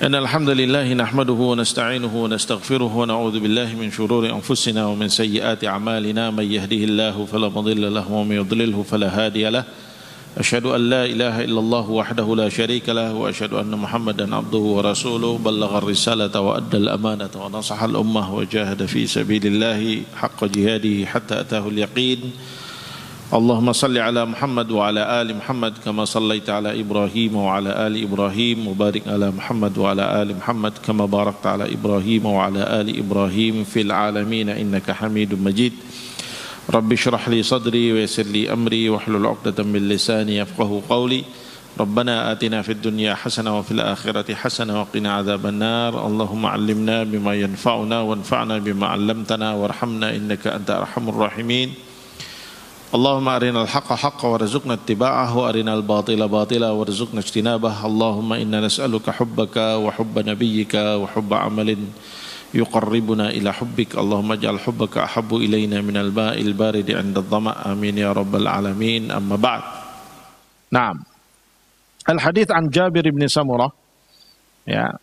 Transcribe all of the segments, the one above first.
إن الحمد لله نحمده ونستعينه ونستغفره ونعوذ بالله من شرور أنفسنا ومن سيئات أعمالنا من يهده الله فلا مضل له ومن يضلله فلا هادي له أشهد أن لا إله إلا الله وحده لا شريك له وأشهد أن محمدا عبده ورسوله بلغ الرسالة وأدى الأمانة ونصح الأمة وجاهد في سبيل الله حق جهاده حتى أتاه اليقين اللهم صل على محمد وعلى آل محمد كما صليت على إبراهيم وعلى آل إبراهيم وبارك على محمد وعلى آل محمد كما باركت على إبراهيم وعلى آل إبراهيم في العالمين إنك حميد مجيد رب اشرح لي صدري ويسر لي أمري واحلل عقدة من لساني يفقهوا قولي ربنا آتنا في الدنيا حسنة وفي الآخرة حسنة وقنا عذاب النار اللهم علمنا بما ينفعنا وانفعنا بما علمتنا وارحمنا إنك أنت أرحم الراحمين اللهم أرنا الحق حقا وارزقنا اتباعه وأرنا الباطل باطلا وارزقنا اجتنابه اللهم إنا نسألك حبك وحب نبيك وحب عمل يقربنا إلى حبك اللهم اجعل حبك أحب إلينا من الماء البارد عند الظمأ آمين يا رب العالمين أما بعد. Naam. Al-hadits an Jabir bin Samurah, ya.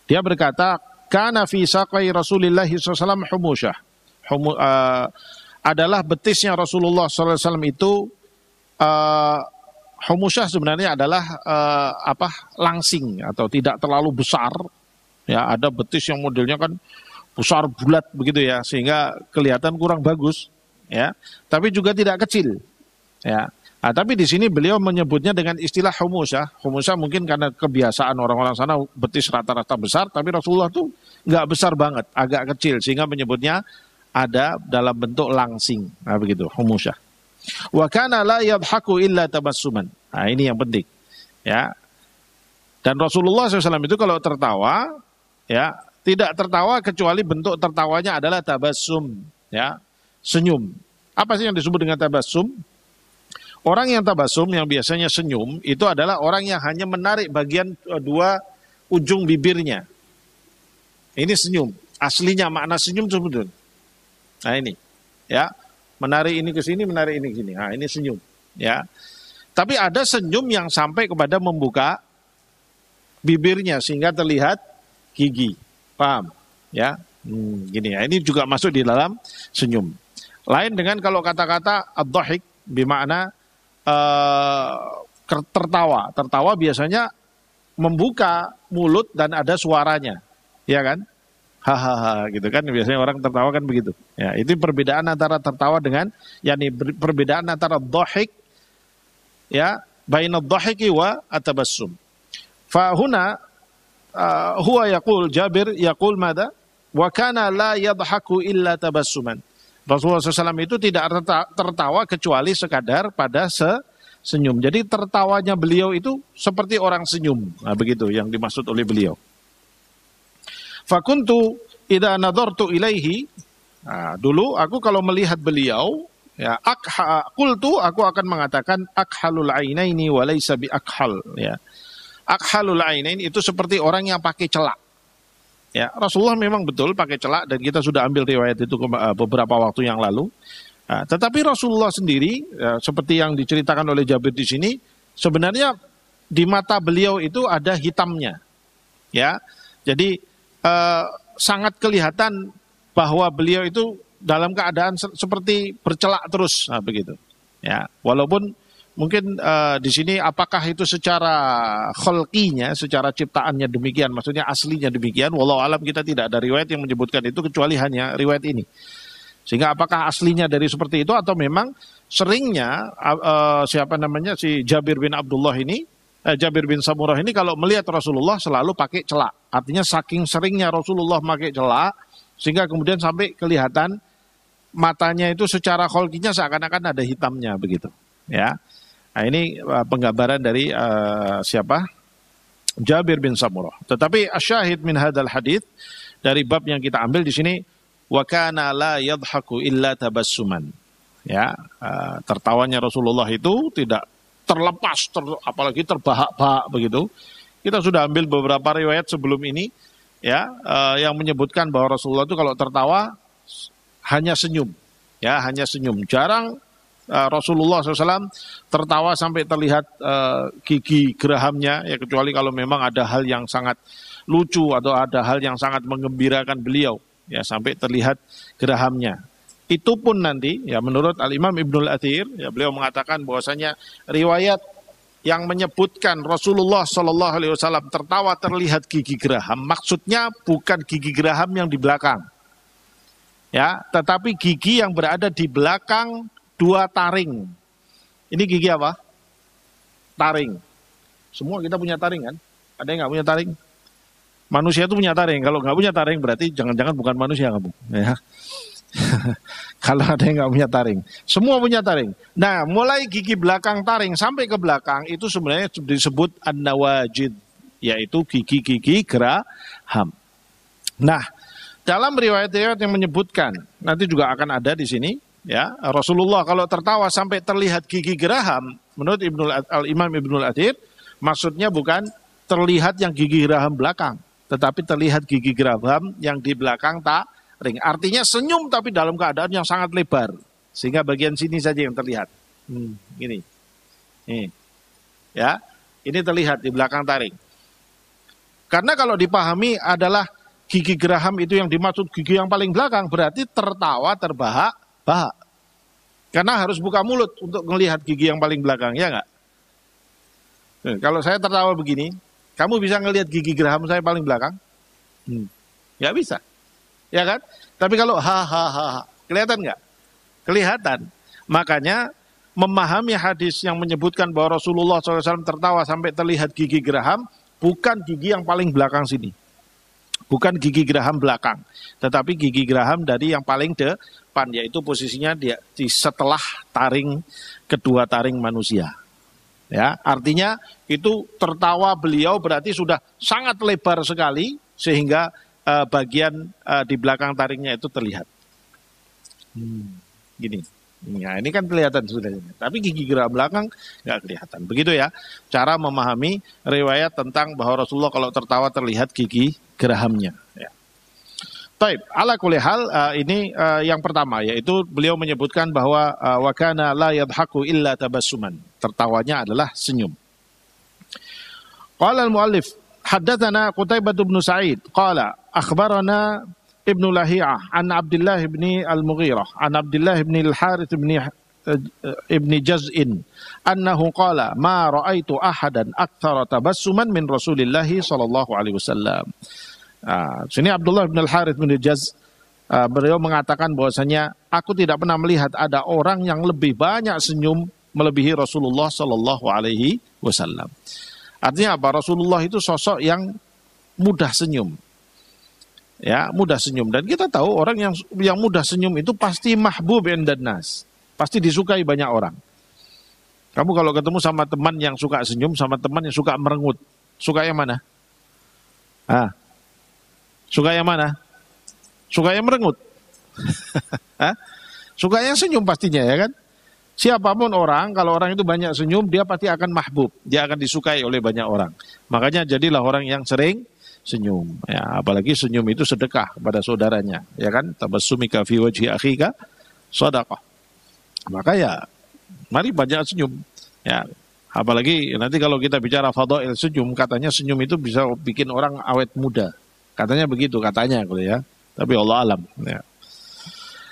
Dia berkata, kana fi saqai Rasulillah sallallahu alaihi wasallam humusyah. Adalah betisnya Rasulullah SAW itu humusyah sebenarnya adalah langsing atau tidak terlalu besar, ya. Ada betis yang modelnya kan besar bulat begitu ya, sehingga kelihatan kurang bagus, ya. Tapi juga tidak kecil, ya. Nah, tapi di sini beliau menyebutnya dengan istilah humusyah. Humusyah mungkin karena kebiasaan orang-orang sana betis rata-rata besar, tapi Rasulullah tuh nggak besar banget, agak kecil, sehingga menyebutnya ada dalam bentuk langsing. Nah, begitu, humusyah. Wa kana la yadhaku illa tabassuman. Nah, ini yang penting. Ya. Dan Rasulullah SAW itu kalau tertawa, ya, tidak tertawa kecuali bentuk tertawanya adalah tabassum, ya, senyum. Apa sih yang disebut dengan tabassum? Orang yang tabassum, yang biasanya senyum, itu adalah orang yang hanya menarik bagian dua ujung bibirnya. Ini senyum. Aslinya makna senyum sebetulnya. Nah ini, ya, menarik ini ke sini, menarik ini ke sini. Nah ini senyum, ya. Tapi ada senyum yang sampai kepada membuka bibirnya sehingga terlihat gigi, paham? Ya, gini ya. Ini juga masuk di dalam senyum. Lain dengan kalau kata-kata ad-dhahik, bermakna tertawa. Tertawa biasanya membuka mulut dan ada suaranya, ya kan? Hahaha gitu kan, biasanya orang tertawa kan begitu. Ya, itu perbedaan antara tertawa dengan perbedaan antara dhahik, ya, baina dhahiki wa atabassum. Fa huna huwa yaqul Jabir yaqul madza wa kana la yadhaku illa tabassuman. Rasulullah SAW itu tidak tertawa kecuali sekadar pada senyum. Jadi tertawanya beliau itu seperti orang senyum. Nah, begitu yang dimaksud oleh beliau. Fakuntu idza nadartu ilaihi, nah, dulu aku kalau melihat beliau, ya, qultu, aku akan mengatakan akhalul ainaini wa laisa bi akhal, ya. Akhalul ainain itu seperti orang yang pakai celak. Ya, Rasulullah memang betul pakai celak dan kita sudah ambil riwayat itu beberapa waktu yang lalu. Nah, tetapi Rasulullah sendiri, ya, seperti yang diceritakan oleh Jabir di sini, sebenarnya di mata beliau itu ada hitamnya. Ya. Jadi sangat kelihatan bahwa beliau itu dalam keadaan seperti bercelak terus, nah, begitu. Ya, walaupun mungkin di sini apakah itu secara khalqinya, secara ciptaannya demikian, maksudnya aslinya demikian, wallahu alam, kita tidak ada riwayat yang menyebutkan itu kecuali hanya riwayat ini. Sehingga apakah aslinya dari seperti itu atau memang seringnya si Jabir bin Abdullah ini, Jabir bin Samurah ini kalau melihat Rasulullah selalu pakai celak. Artinya saking seringnya Rasulullah pakai celak sehingga kemudian sampai kelihatan matanya itu secara kholqinya seakan-akan ada hitamnya begitu. Ya, nah, ini penggambaran dari siapa? Jabir bin Samurah. Tetapi asyahid min hadal hadits, dari bab yang kita ambil di sini, wa kana la yadhaku illa tabassuman. Ya, tertawanya Rasulullah itu tidak terlepas, apalagi terbahak-bahak begitu. Kita sudah ambil beberapa riwayat sebelum ini, ya, yang menyebutkan bahwa Rasulullah itu kalau tertawa hanya senyum, ya, hanya senyum, jarang Rasulullah SAW tertawa sampai terlihat gigi gerahamnya, ya kecuali kalau memang ada hal yang sangat lucu atau ada hal yang sangat menggembirakan beliau, ya sampai terlihat gerahamnya. Itu pun nanti, ya menurut Al-Imam Ibnul Athir, ya beliau mengatakan bahwasanya riwayat yang menyebutkan Rasulullah Shallallahu Alaihi Wasallam tertawa terlihat gigi geraham, maksudnya bukan gigi geraham yang di belakang, ya, tetapi gigi yang berada di belakang dua taring. Ini gigi apa? Taring. Semua kita punya taring kan? Ada yang nggak punya taring? Manusia itu punya taring. Kalau nggak punya taring berarti jangan-jangan bukan manusia kamu. Ya. Kalau ada yang nggak punya taring, semua punya taring. Nah, mulai gigi belakang taring sampai ke belakang itu sebenarnya disebut an-nawajid, yaitu gigi-gigi geraham. Nah, dalam riwayat-riwayat yang menyebutkan, nanti juga akan ada di sini, ya Rasulullah kalau tertawa sampai terlihat gigi geraham, menurut Imam Ibnul Athir, maksudnya bukan terlihat yang gigi geraham belakang, tetapi terlihat gigi geraham yang di belakang taring. Artinya senyum tapi dalam keadaan yang sangat lebar, sehingga bagian sini saja yang terlihat. Ini, ya, ini terlihat di belakang taring. Karena kalau dipahami adalah gigi geraham itu yang dimaksud gigi yang paling belakang, berarti tertawa terbahak-bahak. Karena harus buka mulut untuk melihat gigi yang paling belakang, ya enggak? Kalau saya tertawa begini, kamu bisa ngelihat gigi geraham saya paling belakang? Nggak bisa. Ya kan? Tapi kalau ha, kelihatan nggak? Kelihatan. Makanya memahami hadis yang menyebutkan bahwa Rasulullah SAW tertawa sampai terlihat gigi geraham, bukan gigi yang paling belakang sini. Bukan gigi geraham belakang, tetapi gigi geraham dari yang paling depan, yaitu posisinya di setelah taring, kedua taring manusia. Ya, artinya itu tertawa beliau berarti sudah sangat lebar sekali sehingga bagian di belakang taringnya itu terlihat. Gini. Nah, ini kan kelihatan sudah. Tapi gigi geraham belakang nggak kelihatan. Begitu ya cara memahami riwayat tentang bahwa Rasulullah kalau tertawa terlihat gigi gerahamnya. Ya. Taib, ala kulli hal ini yang pertama, yaitu beliau menyebutkan bahwa wa kana la yadhaku illa tabassuman. Tertawanya adalah senyum. Qala al-muallif haddatsana Qutaibah bin Sa'id qala akhbarana Ibnu Lahiyah an Abdullah bin Al-Mughirah an Abdullah bin Al-Harith ibn Jaz'in annahu qala ma ra'aitu ahadan aktsara tabassuman min Rasulillah sallallahu alaihi wasallam. Sini Abdullah bin Al-Harith bin Jaz, beliau mengatakan bahwasanya aku tidak pernah melihat ada orang yang lebih banyak senyum melebihi Rasulullah sallallahu alaihi wasallam. Artinya apa? Rasulullah itu sosok yang mudah senyum. Ya, mudah senyum, dan kita tahu orang yang mudah senyum itu pasti mahbub indan nas. Pasti disukai banyak orang. Kamu kalau ketemu sama teman yang suka senyum sama teman yang suka merengut, suka yang mana? Suka yang mana? Suka yang merengut. Suka yang senyum pastinya, ya kan? Siapapun orang, kalau orang itu banyak senyum, dia pasti akan mahbub. Dia akan disukai oleh banyak orang. Makanya jadilah orang yang sering senyum. Ya, apalagi senyum itu sedekah kepada saudaranya. Ya kan? Tabassumika fi wajhi akhika shadaqah. Maka ya, mari banyak senyum. Ya, apalagi nanti kalau kita bicara fadail senyum, katanya senyum itu bisa bikin orang awet muda. Katanya begitu, katanya gitu ya. Tapi Allah alam. Ya.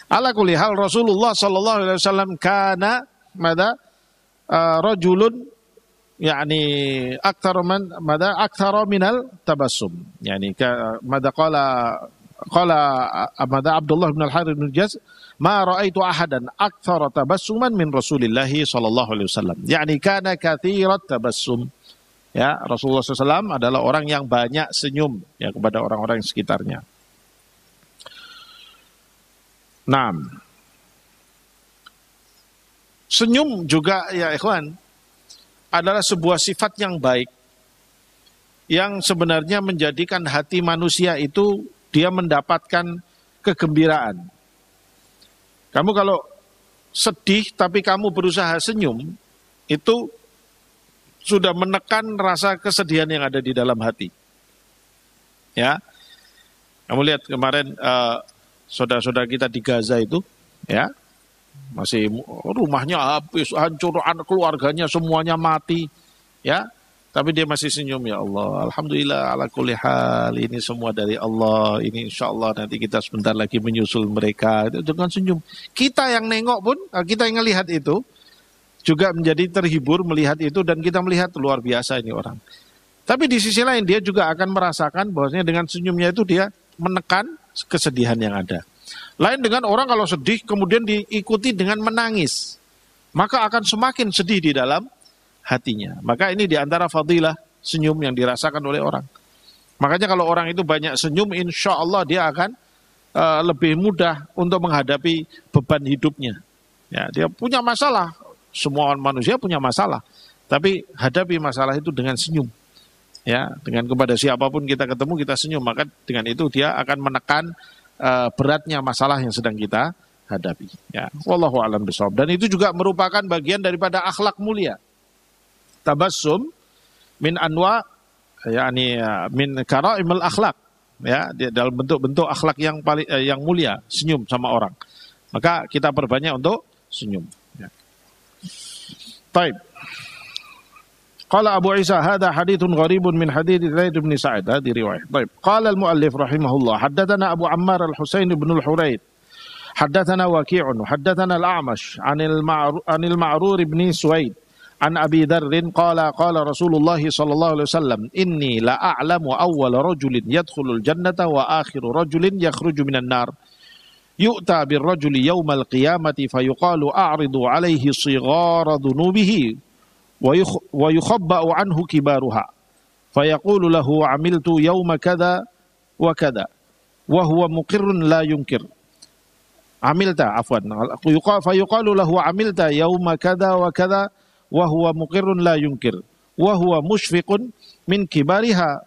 Ala kulli hal Rasulullah sallallahu alaihi wasallam kana rajulun yani aktsara minal tabassum. Yani qala Abdullah bin Al-Harith bin Jaz ma ra'aitu ahadan aktsara tabassuman min Rasulillah sallallahu alaihi wasallam. Yani kana katsirat tabassum. Ya, Rasulullah SAW adalah orang yang banyak senyum ya kepada orang-orang di sekitarnya. Nah, senyum juga ya ikhwan adalah sebuah sifat yang baik yang sebenarnya menjadikan hati manusia itu dia mendapatkan kegembiraan. Kamu kalau sedih tapi kamu berusaha senyum, itu sudah menekan rasa kesedihan yang ada di dalam hati. Ya, kamu lihat kemarin saudara-saudara kita di Gaza itu, ya, masih rumahnya habis, hancur, keluarganya semuanya mati, ya. Tapi dia masih senyum, ya Allah, alhamdulillah ala kulli hal, ini semua dari Allah, ini insya Allah nanti kita sebentar lagi menyusul mereka, dengan senyum. Kita yang nengok pun, kita yang ngelihat itu, juga menjadi terhibur melihat itu, dan kita melihat luar biasa ini orang. Tapi di sisi lain dia juga akan merasakan bahwasanya dengan senyumnya itu dia menekan kesedihan yang ada. Lain dengan orang kalau sedih kemudian diikuti dengan menangis, maka akan semakin sedih di dalam hatinya. Maka ini diantara fadilah senyum yang dirasakan oleh orang. Makanya kalau orang itu banyak senyum, insya Allah dia akan lebih mudah untuk menghadapi beban hidupnya. Ya, dia punya masalah, semua manusia punya masalah, tapi hadapi masalah itu dengan senyum. Ya, dengan kepada siapapun kita ketemu kita senyum, maka dengan itu dia akan menekan beratnya masalah yang sedang kita hadapi. Ya, wallahu a'lam bishawab. Dan itu juga merupakan bagian daripada akhlak mulia. Tabassum min anwa, yakni min karaimul akhlak, ya, dalam bentuk-bentuk akhlak yang paling yang mulia, senyum sama orang. Maka kita perbanyak untuk senyum. Ya. Baik. Qala Abu Isa hadha hadithun gharibun min hadits Zaid bin Sa'id, hadhihi riwayah. Baik. Qala al-muallif rahimahullah, haddatsana Abu Ammar al-Husain bin al-Hurayth, haddatsana Waqi'un, haddatsana al-A'mash 'anil Ma'rur bin Suwaid. An Abi Dzarrin qala qala Rasulullah sallallahu alaihi wasallam inni la a'lamu awwal rajulin yadkhulul jannata wa akhiru rajulin yakhruju minan nar yu'ta bir rajuli yaumal qiyamati fayuqalu a'ridu alaihi shighara dhunubihi wa yukhabba'u anhu kibaruha fayaqulu lahu amiltu yauma kadza wa kadza wa huwa muqirrun la yunkir amilta afwan fayuqalu lahu amilta yauma kadza wa kadza wa huwa muqirrun la yunkir wa huwa mushfiqun min kibariha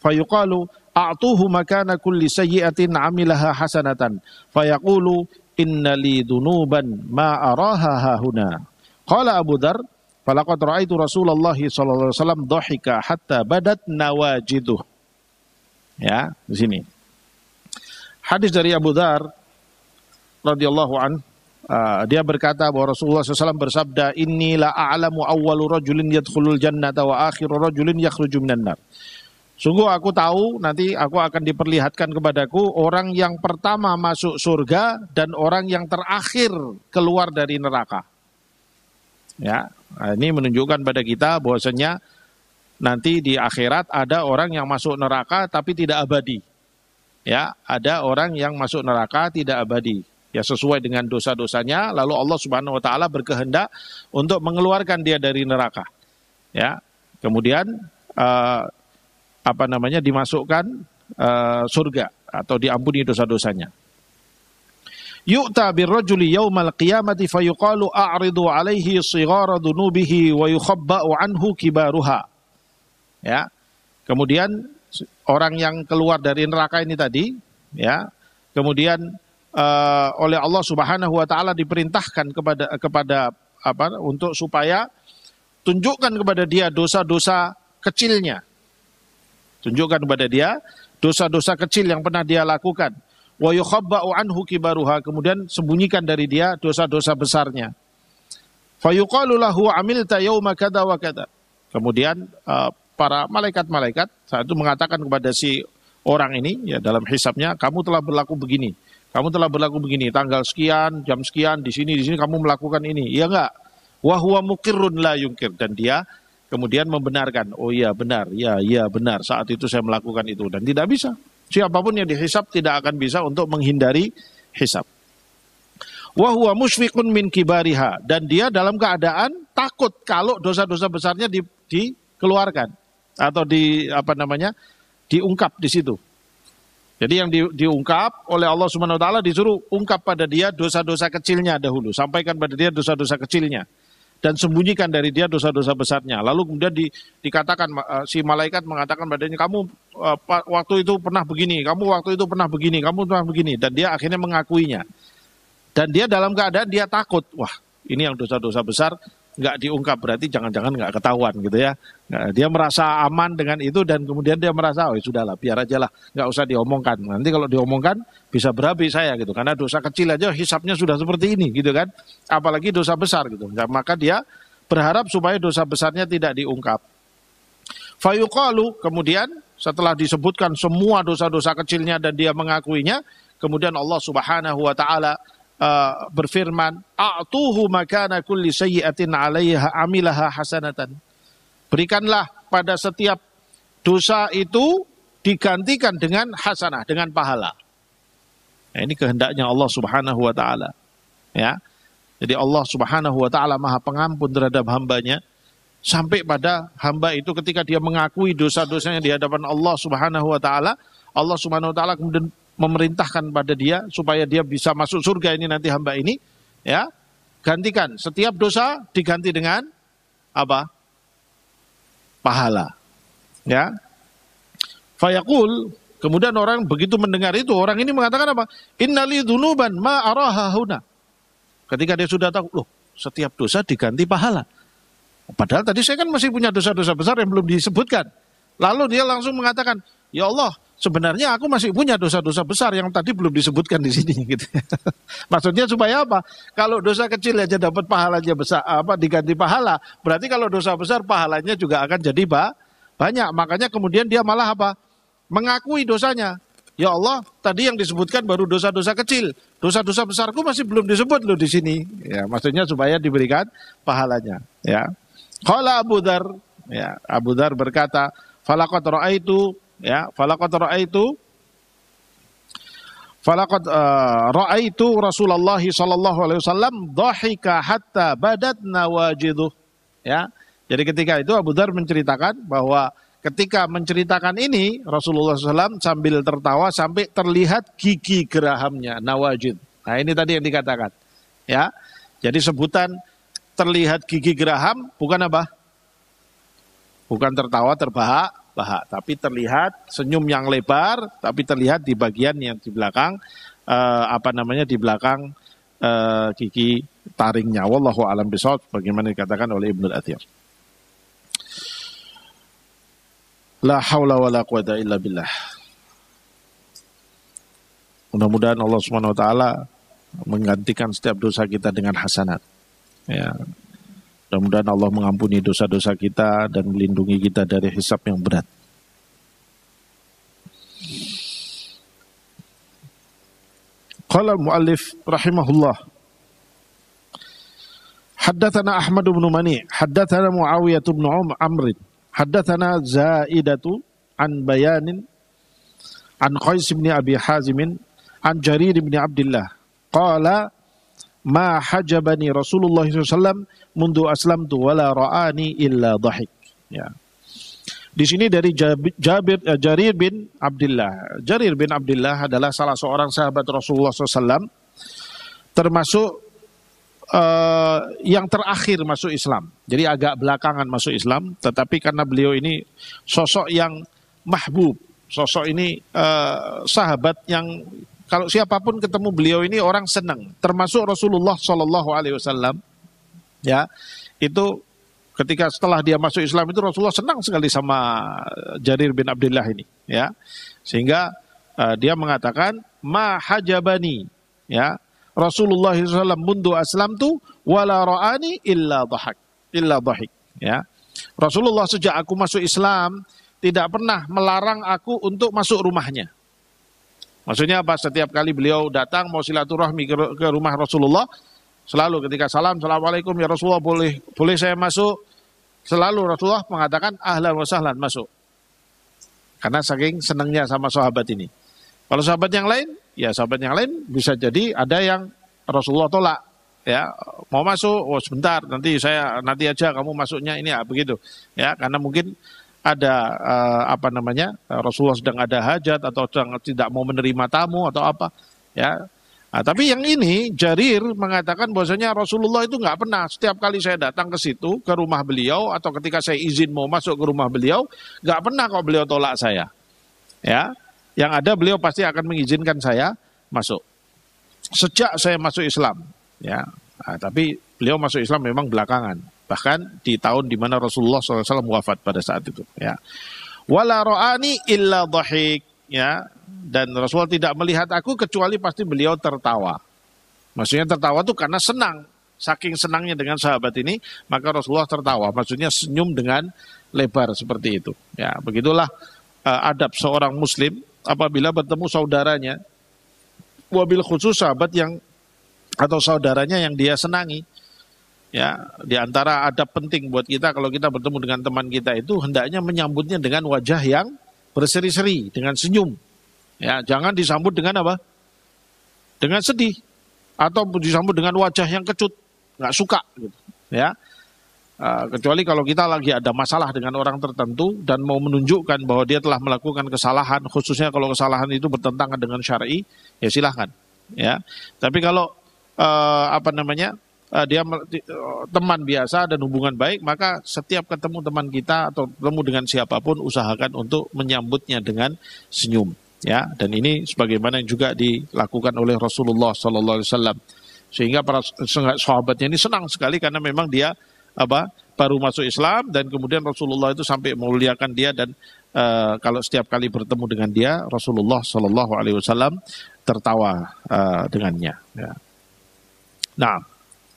fayuqalu a'tuhu makana kulli sayyi'atin 'amilaha hasanatan fayaqulu inna li dhunuban ma araha hahuna. Qala Abu Dzar falaqad ra'aitu Rasulullah sallallahu alaihi wasallam dhahika hatta badat nawajiduh. Ya, di sini hadis dari Abu Dzar radhiyallahu an. Dia berkata bahwa Rasulullah SAW bersabda, Inni la a'lamu awwalu rajulin yadkhulul jannata wa akhiru rajulin yakhruju minan nar. Sungguh aku tahu nanti aku akan diperlihatkan kepadaku orang yang pertama masuk surga dan orang yang terakhir keluar dari neraka. Ya, ini menunjukkan pada kita bahwasanya nanti di akhirat ada orang yang masuk neraka tapi tidak abadi. Ya, ada orang yang masuk neraka tidak abadi. Ya, sesuai dengan dosa-dosanya, lalu Allah Subhanahu wa taala berkehendak untuk mengeluarkan dia dari neraka. Ya. Kemudian dimasukkan surga atau diampuni dosa-dosanya. Yu'ta birrajuli yaumal qiyamati fayuqalu a'ridu alaihi shighara dhunubihi wa yukhabba'u anhu kibaruha. Ya. Kemudian orang yang keluar dari neraka ini tadi, ya. Kemudian oleh Allah Subhanahu wa taala diperintahkan kepada untuk supaya tunjukkan kepada dia dosa-dosa kecilnya. Tunjukkan kepada dia dosa-dosa kecil yang pernah dia lakukan. Wa yukhabba'u anhu kibaruha, kemudian sembunyikan dari dia dosa-dosa besarnya. Fa yuqalu lahu amilta yauma kadza wa kadza. Kemudian para malaikat-malaikat saat itu mengatakan kepada si orang ini, ya, dalam hisabnya, kamu telah berlaku begini. Kamu telah berlaku begini, tanggal sekian, jam sekian, di sini kamu melakukan ini. Iya enggak? Wa huwa muqirrun la yunkir. Dan dia kemudian membenarkan, oh iya benar, iya benar, saat itu saya melakukan itu. Dan tidak bisa. Siapapun yang dihisab tidak akan bisa untuk menghindari hisab. Wa huwa musyfiqun min kibariha. Dan dia dalam keadaan takut kalau dosa-dosa besarnya dikeluarkan. Atau diungkap di situ. Jadi yang diungkap oleh Allah Subhanahu wa taala disuruh ungkap pada dia dosa-dosa kecilnya dahulu, sampaikan pada dia dosa-dosa kecilnya dan sembunyikan dari dia dosa-dosa besarnya. Lalu kemudian dikatakan si malaikat mengatakan padanya, kamu waktu itu pernah begini, kamu waktu itu pernah begini, kamu pernah begini, dan dia akhirnya mengakuinya. Dan dia dalam keadaan dia takut, wah, ini yang dosa-dosa besar nggak diungkap, berarti jangan-jangan nggak ketahuan gitu ya. Nah, dia merasa aman dengan itu dan kemudian dia merasa, oh sudahlah, biar aja lah, nggak usah diomongkan. Nanti kalau diomongkan bisa berapi saya gitu, karena dosa kecil aja hisapnya sudah seperti ini gitu kan, apalagi dosa besar gitu. Nah, maka dia berharap supaya dosa besarnya tidak diungkap. Fayuqalu, kemudian setelah disebutkan semua dosa-dosa kecilnya dan dia mengakuinya, kemudian Allah Subhanahu wa taala berfirman, a'tuhu makana kulli sayyi'atin 'alaiha 'amilaha hasanatan. Berikanlah pada setiap dosa itu digantikan dengan hasanah, dengan pahala. Nah, ini kehendaknya Allah Subhanahu wa taala. Ya. Jadi Allah Subhanahu wa taala Maha Pengampun terhadap hambanya, sampai pada hamba itu ketika dia mengakui dosa-dosanya di hadapan Allah Subhanahu wa taala, Allah Subhanahu wa taala kemudian memerintahkan pada dia supaya dia bisa masuk surga ini nanti hamba ini, ya, gantikan setiap dosa diganti dengan apa? Pahala, ya. Fayaqul, kemudian orang begitu mendengar itu, orang ini mengatakan apa? Innali dzunuban ma araha huna. Ketika dia sudah tahu, loh, setiap dosa diganti pahala. Padahal tadi saya kan masih punya dosa-dosa besar yang belum disebutkan. Lalu dia langsung mengatakan, ya Allah, sebenarnya aku masih punya dosa-dosa besar yang tadi belum disebutkan di sini. Gitu. Maksudnya supaya apa? Kalau dosa kecil aja dapat pahalanya besar, diganti pahala. Berarti kalau dosa besar pahalanya juga akan jadi banyak. Makanya kemudian dia malah apa? Mengakui dosanya. Ya Allah, tadi yang disebutkan baru dosa-dosa kecil. Dosa-dosa besarku masih belum disebut loh di sini. Ya, maksudnya supaya diberikan pahalanya. Ya. Qala Abu Dzar, ya, Abu Dzar berkata, falaqad ra'aitu Rasulullah sallallahu alaihi wasallam dhahika hatta badat nawajiduh. Ya. Jadi ketika itu Abu Dzar menceritakan bahwa ketika menceritakan ini Rasulullah SAW sambil tertawa sampai terlihat gigi gerahamnya, nawajid. Nah, ini tadi yang dikatakan. Ya. Jadi sebutan terlihat gigi geraham bukan apa? Bukan tertawa terbahak-bahak, tapi terlihat senyum yang lebar, tapi terlihat di bagian yang di belakang di belakang gigi taringnya. Wallahu a'lam bishawab, bagaimana dikatakan oleh Ibnu Athir. La haula wala quwata illa billah. Mudah-mudahan Allah Subhanahu wa taala menggantikan setiap dosa kita dengan hasanat. Ya. Mudah-mudahan Allah mengampuni dosa-dosa kita dan melindungi kita dari hisab yang berat. Qala al-muallif rahimahullah. Haddatsana Ahmad bin Mani, haddatsana Muawiyah bin Amr, haddatsana Zaidatu an Bayanin an Qais bin Abi Hazim an Jarir bin Abdullah qala ma hajabani Rasulullah SAW mundu aslamtu wala ra'ani illa dhahik. Ya. Di sini dari Jarir bin Abdullah. Jarir bin Abdullah adalah salah seorang sahabat Rasulullah SAW, termasuk yang terakhir masuk Islam. Jadi agak belakangan masuk Islam, tetapi karena beliau ini sosok yang mahbub, sosok ini sahabat yang kalau siapapun ketemu beliau ini orang senang, termasuk Rasulullah Shallallahu Alaihi Wasallam. Ya, itu ketika setelah dia masuk Islam itu Rasulullah senang sekali sama Jarir bin Abdullah ini. Ya, sehingga dia mengatakan ma hajabani, ya Rasulullah SAW mundu aslamtu wala ra'ani illa dhahik. Ya, Rasulullah sejak aku masuk Islam tidak pernah melarang aku untuk masuk rumahnya. Maksudnya apa? Setiap kali beliau datang mau silaturahmi ke rumah Rasulullah, selalu ketika salam, assalamualaikum ya Rasulullah, boleh saya masuk? Selalu Rasulullah mengatakan ahlan wa sahlan, masuk. Karena saking senangnya sama sahabat ini. Kalau sahabat yang lain, ya sahabat yang lain bisa jadi ada yang Rasulullah tolak. Ya, mau masuk, oh sebentar, nanti aja kamu masuknya ini ya, begitu. Ya, karena mungkin ada Rasulullah sedang ada hajat atau sedang tidak mau menerima tamu atau apa, ya. Nah, tapi yang ini Jarir mengatakan bahwasanya Rasulullah itu nggak pernah, setiap kali saya datang ke situ ke rumah beliau atau ketika saya izin mau masuk ke rumah beliau, nggak pernah kok beliau tolak saya. Ya, yang ada beliau pasti akan mengizinkan saya masuk. Sejak saya masuk Islam, ya. Nah, tapi beliau masuk Islam memang belakangan. Bahkan di tahun di mana Rasulullah SAW wafat pada saat itu. Ya. Wala ra'ani illa dhahik. Ya. Dan Rasulullah tidak melihat aku kecuali pasti beliau tertawa. Maksudnya tertawa itu karena senang. Saking senangnya dengan sahabat ini, maka Rasulullah tertawa. Maksudnya senyum dengan lebar seperti itu. Ya, begitulah adab seorang Muslim apabila bertemu saudaranya. Wabil khusus sahabat yang atau saudaranya yang dia senangi. Ya, di antara adab penting buat kita kalau kita bertemu dengan teman kita itu hendaknya menyambutnya dengan wajah yang berseri-seri, dengan senyum. Ya, jangan disambut dengan apa? Dengan sedih atau disambut dengan wajah yang kecut, nggak suka gitu. Ya. Kecuali kalau kita lagi ada masalah dengan orang tertentu dan mau menunjukkan bahwa dia telah melakukan kesalahan, khususnya kalau kesalahan itu bertentangan dengan syar'i, ya silahkan. Ya. Tapi kalau dia teman biasa dan hubungan baik, maka setiap ketemu teman kita atau ketemu dengan siapapun usahakan untuk menyambutnya dengan senyum, ya. Dan ini sebagaimana yang juga dilakukan oleh Rasulullah SAW, sehingga para sahabatnya ini senang sekali karena memang dia baru masuk Islam dan kemudian Rasulullah itu sampai memuliakan dia dan kalau setiap kali bertemu dengan dia Rasulullah SAW tertawa dengannya. Ya. Nah.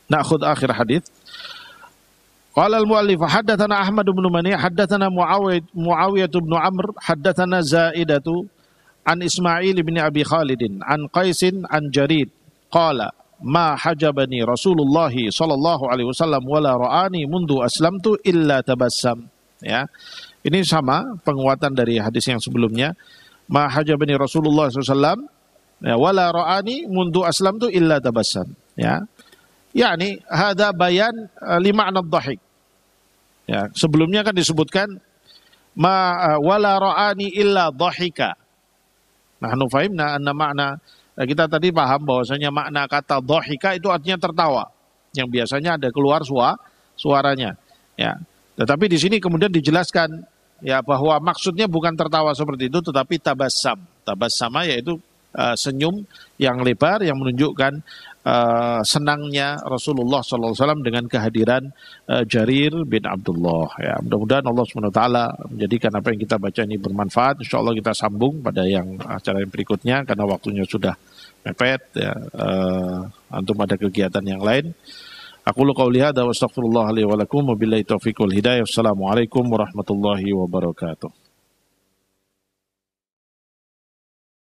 Na'khudh akhir hadis. Qala al-mu'allif haddatsana Ahmad bin Mani haddatsana Muawiyah bin Amr haddatsana Zaidatu an Ismail bin Abi Khalid an Qaisin an Jarid qala ma hajabani Rasulullah sallallahu alaihi wasallam wala ra'ani mundu aslamtu illa tabassam. Ya. Ini sama penguatan dari hadis yang sebelumnya. Ma hajabani Rasulullah sallallahu alaihi wasallam wala ra'ani mundu aslamtu illa tabassam. Ya. Yani hadza bayan li ma'na dhahik. Ya, sebelumnya kan disebutkan wala ra'ani illa dhahika. Nahnu fahimna anna makna kita tadi paham bahwasanya makna kata dhahika itu artinya tertawa. Yang biasanya ada keluar suaranya. Ya. Tetapi di sini kemudian dijelaskan ya bahwa maksudnya bukan tertawa seperti itu tetapi tabassam. Tabassama yaitu senyum yang lebar yang menunjukkan senangnya Rasulullah SAW dengan kehadiran Jarir bin Abdullah. Ya, mudah-mudahan Allah SWT menjadikan apa yang kita baca ini bermanfaat. Insya Allah kita sambung pada yang acara yang berikutnya karena waktunya sudah mepet. Ya, antum ada kegiatan yang lain. Aku qauli hadza wa astaghfirullah li wa lakum wa billahi taufiq wal hidayah. Wassalamualaikum warahmatullahi wabarakatuh.